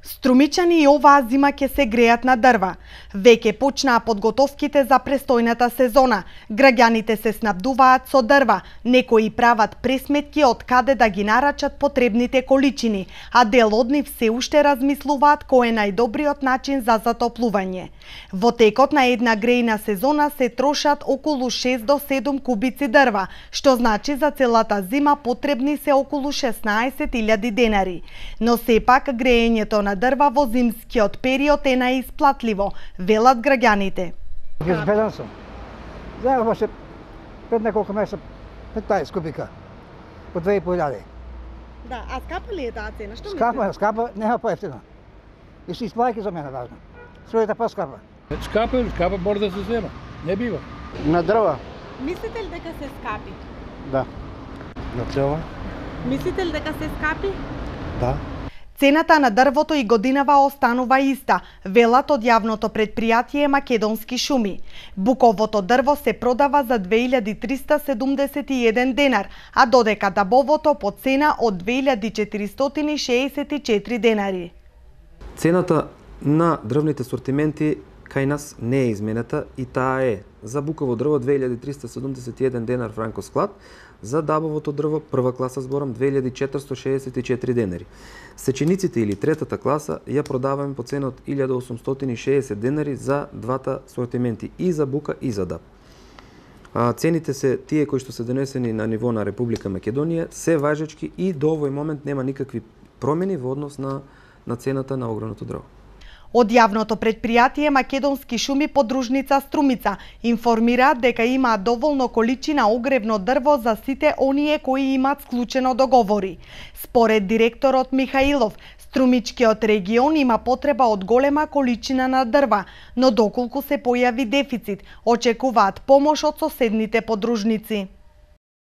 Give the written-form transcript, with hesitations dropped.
Струмичани и оваа зима ќе се греат на дрва. Веќе почнаа подготовките за престојната сезона. Граѓаните се снабдуваат со дрва, некои прават пресметки од каде да ги нарачат потребните количини, а дел од нив се уште размислуваат кој е најдобриот начин за затоплување. Во текот на една грејна сезона се трошат околу 6 до 7 кубици дрва, што значи за целата зима потребни се околу 16.000 денари. Но сепак греењето на дрва во зимскиот период е наисплатливо, велат граѓаните. Безбеден сум. Знаех баше пред неколку месеца 15 кубика по 2.500. Да, а скапа ли е таа цена? Што Скапа, нема поевтина. И си исплаќа за мене важно. Струјата поскапа. Скапа може да се зема. Не бива. На дрва? Мислите ли дека се скапи? Да. На дрва? Мислите ли дека се скапи? Да. Цената на дрвото и годинава останува иста, велат од јавното предпријатие Македонски шуми. Буковото дрво се продава за 2371 денар, а додека дабовото по цена од 2464 денари. Цената на дрвните сортименти кај нас не е изменета и таа е за буково дрво 2371 денар франко склад, за дабовото дрво прва класа зборам 2464 денари. Сечениците или третата класа ја продаваме по цена од 1860 денари за двата сортименти, и за бука и за даб. Цените се тие кои што се донесени на ниво на Република Македонија, се важечки и до овој момент нема никакви промени во однос на цената на огромното дрво. Од јавното предпријатие Македонски шуми подружница Струмица информираат дека имаат доволно количина огревно дрво за сите оние кои имаат склучено договори. Според директорот Михаилов, Струмичкиот регион има потреба од голема количина на дрва, но доколку се појави дефицит, очекуваат помош од соседните подружници.